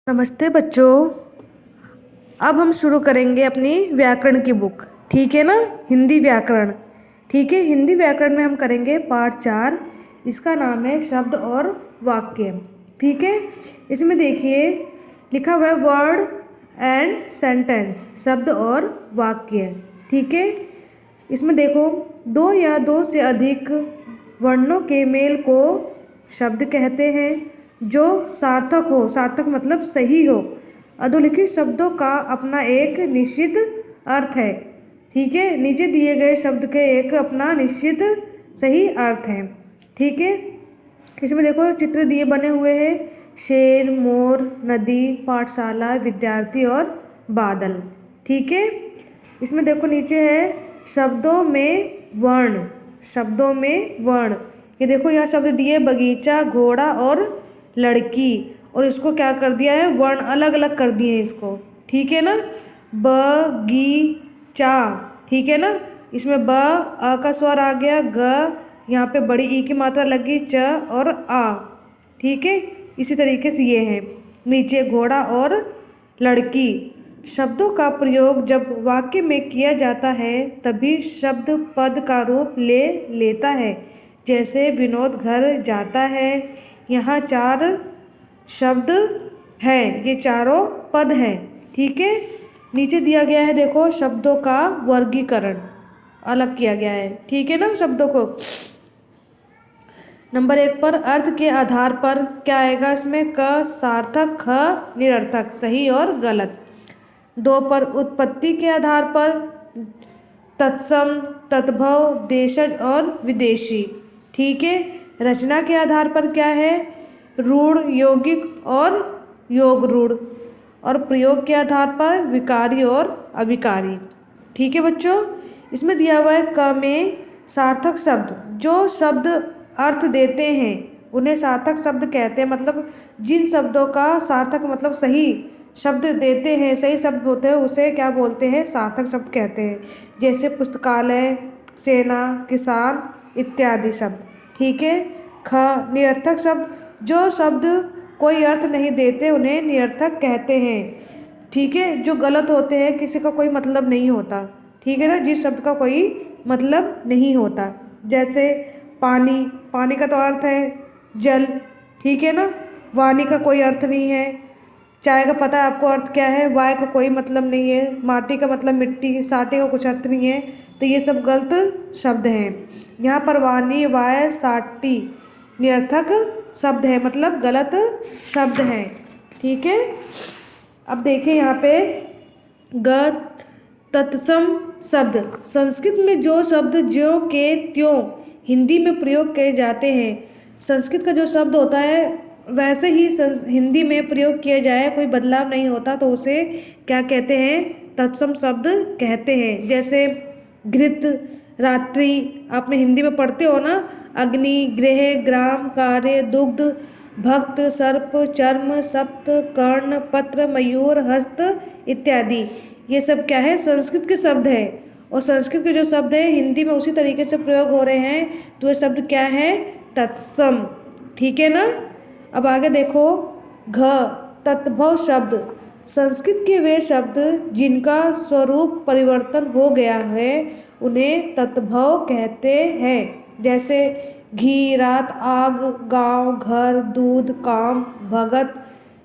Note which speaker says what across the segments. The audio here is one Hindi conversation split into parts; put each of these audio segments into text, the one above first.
Speaker 1: नमस्ते बच्चों। अब हम शुरू करेंगे अपनी व्याकरण की बुक। ठीक है ना? हिंदी व्याकरण। ठीक है, हिंदी व्याकरण में हम करेंगे पाठ 4। इसका नाम है शब्द और वाक्य। ठीक है, इसमें देखिए लिखा हुआ है वर्ड एंड सेंटेंस, शब्द और वाक्य। ठीक है, इसमें देखो दो या दो से अधिक वर्णों के मेल को शब्द कहते हैं जो सार्थक हो। सार्थक मतलब सही हो। अधोलिखित शब्दों का अपना एक निश्चित अर्थ है। ठीक है, नीचे दिए गए शब्द के एक अपना निश्चित सही अर्थ है। ठीक है, इसमें देखो चित्र दिए बने हुए हैं, शेर, मोर, नदी, पाठशाला, विद्यार्थी और बादल। ठीक है, इसमें देखो नीचे है शब्दों में वर्ण। शब्दों में वर्ण, ये देखो यहाँ शब्द दिए बगीचा, घोड़ा और लड़की, और इसको क्या कर दिया है, वर्ण अलग अलग कर दिए हैं इसको। ठीक है ना? बगीचा। ठीक है ना? इसमें ब अ का स्वर आ गया, ग यहाँ पे बड़ी ई की मात्रा लगी, च और आ। ठीक है, इसी तरीके से ये है। नीचे घोड़ा और लड़की। शब्दों का प्रयोग जब वाक्य में किया जाता है तभी शब्द पद का रूप ले लेता है। जैसे विनोद घर जाता है, यहाँ 4 शब्द हैं, ये चारों पद हैं। ठीक है, नीचे दिया गया है देखो शब्दों का वर्गीकरण अलग किया गया है। ठीक है ना? शब्दों को नंबर 1 पर अर्थ के आधार पर क्या आएगा, इसमें क सार्थक, ख निरर्थक, सही और गलत। 2 पर उत्पत्ति के आधार पर तत्सम, तद्भव, देशज और विदेशी। ठीक है, रचना के आधार पर क्या है, रूढ़, यौगिक और योग रूढ़, और प्रयोग के आधार पर विकारी और अविकारी। ठीक है बच्चों, इसमें दिया हुआ है क में सार्थक शब्द। जो शब्द अर्थ देते हैं उन्हें सार्थक शब्द कहते हैं। मतलब जिन शब्दों का सार्थक मतलब सही शब्द देते हैं, सही शब्द होते हैं, उसे क्या बोलते हैं, सार्थक शब्द कहते हैं। जैसे पुस्तकालय, सेना, किसान इत्यादि शब्द। ठीक है, ख निरर्थक शब्द। जो शब्द कोई अर्थ नहीं देते उन्हें निरर्थक कहते हैं। ठीक है, जो गलत होते हैं, किसी का कोई मतलब नहीं होता। ठीक है ना? जिस शब्द का कोई मतलब नहीं होता। जैसे पानी, पानी का तो अर्थ है जल। ठीक है ना? वाणी का कोई अर्थ नहीं है। चाय का पता है आपको अर्थ क्या है, वाय का कोई मतलब नहीं है। माटी का मतलब मिट्टी, साटे का कुछ अर्थ नहीं है। तो ये सब गलत शब्द हैं। यहाँ पर वाणी, वाय, साटी निरर्थक शब्द है, मतलब गलत शब्द हैं। ठीक है, अब देखिए यहाँ पे ग तत्सम शब्द। संस्कृत में जो शब्द ज्यों के त्यों हिंदी में प्रयोग किए जाते हैं, संस्कृत का जो शब्द होता है वैसे ही हिंदी में प्रयोग किया जाए, कोई बदलाव नहीं होता, तो उसे क्या कहते हैं, तत्सम शब्द कहते हैं। जैसे घृत, रात्रि, आपने हिंदी में पढ़ते हो ना, अग्नि, गृह, ग्राम, कार्य, दुग्ध, भक्त, सर्प, चर्म, सप्त, कर्ण, पत्र, मयूर, हस्त इत्यादि। ये सब क्या है, संस्कृत के शब्द है। और संस्कृत के जो शब्द है हिंदी में उसी तरीके से प्रयोग हो रहे हैं, तो ये शब्द क्या है, तत्सम। ठीक है ना? अब आगे देखो घ तद्भव शब्द। संस्कृत के वे शब्द जिनका स्वरूप परिवर्तन हो गया है उन्हें तद्भव कहते हैं। जैसे घी, रात, आग, गांव, घर, दूध, काम, भगत,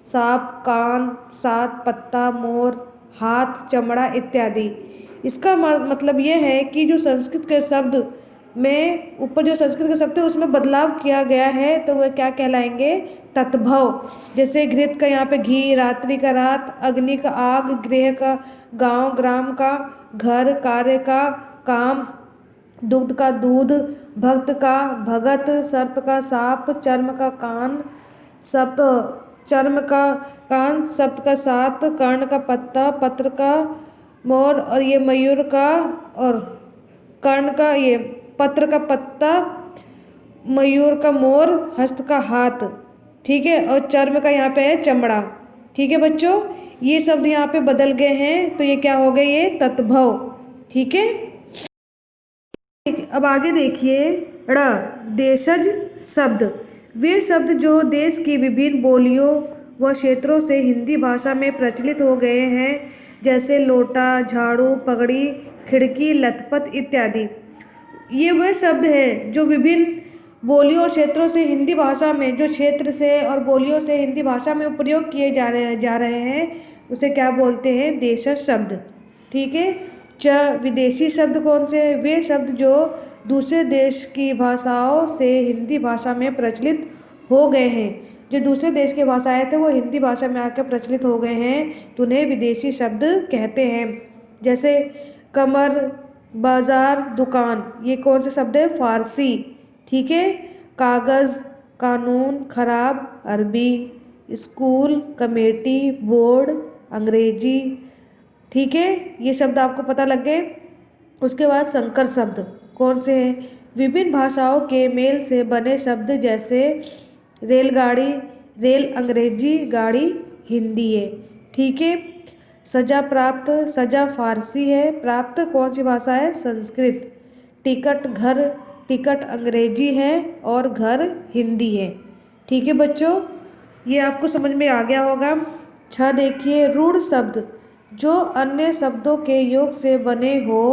Speaker 1: सांप, कान, सात, पत्ता, मोर, हाथ, चमड़ा इत्यादि। इसका मतलब ये है कि जो संस्कृत के शब्द में ऊपर जो संस्कृत के शब्द है उसमें बदलाव किया गया है, तो वह क्या कहलाएंगे, तद्भव। जैसे घृत का यहाँ पे घी, रात्रि का रात, अग्नि का आग, गृह का गांव, ग्राम का घर, कार्य का काम, दुग्ध का दूध, भक्त का भगत, सर्प का सांप, चर्म का कान, सप्त चर्म का कान, सप्त का सात, कर्ण का पत्ता, पत्र का मोर, और ये मयूर का, और कर्ण का ये पत्र का पत्ता, मयूर का मोर, हस्त का हाथ। ठीक है, और चर्म का यहाँ पे है चमड़ा। ठीक है बच्चों, ये शब्द यहाँ पे बदल गए हैं, तो ये क्या हो गए, ये तद्भव। ठीक है, अब आगे देखिए ड़ देशज शब्द। वे शब्द जो देश की विभिन्न बोलियों व क्षेत्रों से हिंदी भाषा में प्रचलित हो गए हैं, जैसे लोटा, झाड़ू, पगड़ी, खिड़की, लथपथ इत्यादि। ये वह शब्द है जो विभिन्न बोलियों और क्षेत्रों से हिंदी भाषा में, जो क्षेत्र से और बोलियों से हिंदी भाषा में प्रयोग किए जा रहे हैं, उसे क्या बोलते हैं? देशज शब्द। ठीक है। विदेशी शब्द कौन से? वे शब्द जो दूसरे देश की भाषाओं से हिंदी भाषा में प्रचलित हो गए हैं। जो दूसरे देश के भाषाएं थे वो हिंदी भाषा में आकर प्रचलित हो गए हैं, तो उन्हें विदेशी शब्द कहते हैं। जैसे कमर, बाजार, दुकान, ये कौन से शब्द है? फारसी। ठीक है। कागज़, कानून, खराब, अरबी। स्कूल, कमेटी, बोर्ड, अंग्रेजी। ठीक है, ये शब्द आपको पता लग गए। उसके बाद संकर शब्द कौन से हैं? विभिन्न भाषाओं के मेल से बने शब्द, जैसे रेलगाड़ी, रेल अंग्रेजी, गाड़ी हिंदी है। ठीक है। सजा प्राप्त, सजा फारसी है, प्राप्त कौन सी भाषा है? संस्कृत। टिकट, घर, टिकट अंग्रेजी है और घर हिंदी है। ठीक है बच्चों, ये आपको समझ में आ गया होगा। देखिए, रूढ़ शब्द जो अन्य शब्दों के योग से बने हो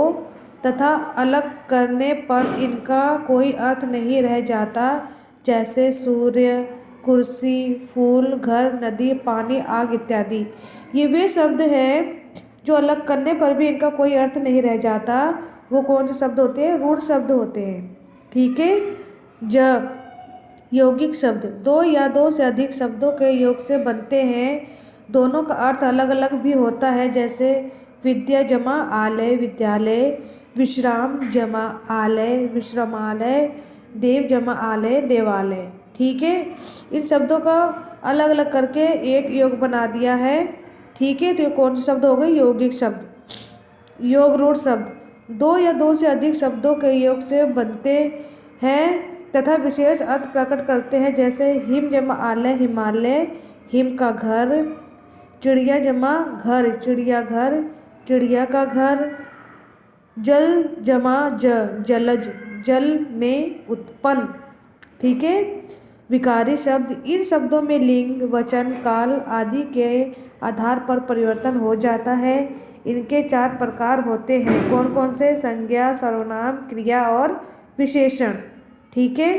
Speaker 1: तथा अलग करने पर इनका कोई अर्थ नहीं रह जाता, जैसे सूर्य, कुर्सी, फूल, घर, नदी, पानी, आग इत्यादि। ये वे शब्द हैं जो अलग करने पर भी इनका कोई अर्थ नहीं रह जाता। वो कौन से शब्द होते हैं? रूढ़ शब्द होते हैं। ठीक है। यौगिक शब्द दो या दो से अधिक शब्दों के योग से बनते हैं। दोनों का अर्थ अलग अलग भी होता है, जैसे विद्या जमा आलय, विद्यालय। विश्राम जमा आलय, विश्रामालय। देव जमा आलय, देवालय। ठीक है। इन शब्दों का अलग अलग करके एक योग बना दिया है। ठीक है, तो ये कौन से शब्द हो गए? यौगिक शब्द। योग रूढ़ शब्द दो या दो से अधिक शब्दों के योग से बनते हैं तथा विशेष अर्थ प्रकट करते हैं, जैसे हिम जमा आलय, हिमालय, हिम का घर। चिड़िया जमा घर, चिड़ियाघर, चिड़िया का घर। जल जमा जलज, जल में उत्पन्न। ठीक है। विकारी शब्द इन शब्दों में लिंग, वचन, काल आदि के आधार पर परिवर्तन हो जाता है। इनके 4 प्रकार होते हैं। कौन कौन से? संज्ञा, सर्वनाम, क्रिया और विशेषण। ठीक है।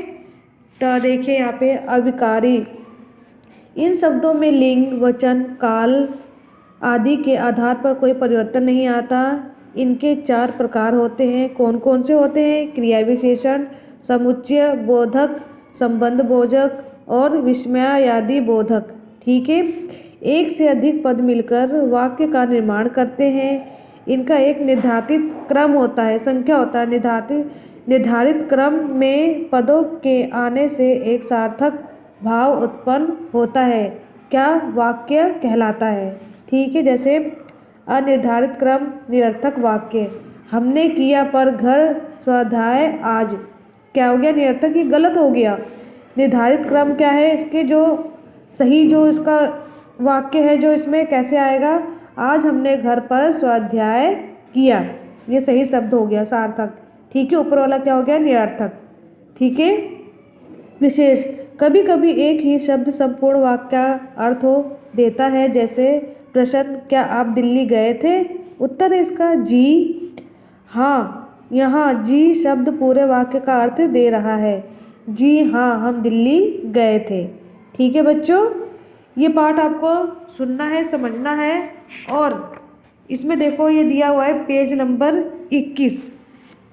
Speaker 1: तो देखिए यहाँ पे अविकारी, इन शब्दों में लिंग, वचन, काल आदि के आधार पर कोई परिवर्तन नहीं आता। इनके 4 प्रकार होते हैं। कौन कौन से होते हैं? क्रिया विशेषण, समुच्चय बोधक, संबंध बोधक और विस्मयादि बोधक। ठीक है। एक से अधिक पद मिलकर वाक्य का निर्माण करते हैं। इनका एक निर्धारित क्रम होता है, संख्या होता है। निर्धारित क्रम में पदों के आने से एक सार्थक भाव उत्पन्न होता है, क्या वाक्य कहलाता है। ठीक है। जैसे अनिर्धारित क्रम निरर्थक वाक्य। हमने किया पर घर स्वाध्याय आज, क्या हो गया? निरर्थक, ये गलत हो गया। निर्धारित क्रम क्या है? इसके जो सही जो इसका वाक्य है, जो इसमें कैसे आएगा? आज हमने घर पर स्वाध्याय किया, ये सही शब्द हो गया, सार्थक। ठीक है। ऊपर वाला क्या हो गया? निरर्थक। ठीक है। विशेष, कभी कभी एक ही शब्द संपूर्ण वाक्य का अर्थ हो देता है, जैसे प्रश्न, क्या आप दिल्ली गए थे? उत्तर है इसका जी हाँ। यहाँ जी शब्द पूरे वाक्य का अर्थ दे रहा है। जी हाँ, हम दिल्ली गए थे। ठीक है बच्चों, ये पाठ आपको सुनना है, समझना है। और इसमें देखो ये दिया हुआ है पेज नंबर 21।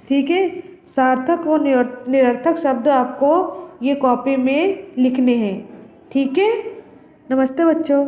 Speaker 1: ठीक है। सार्थक और निरर्थक शब्द आपको ये कॉपी में लिखने हैं। ठीक है। नमस्ते बच्चों।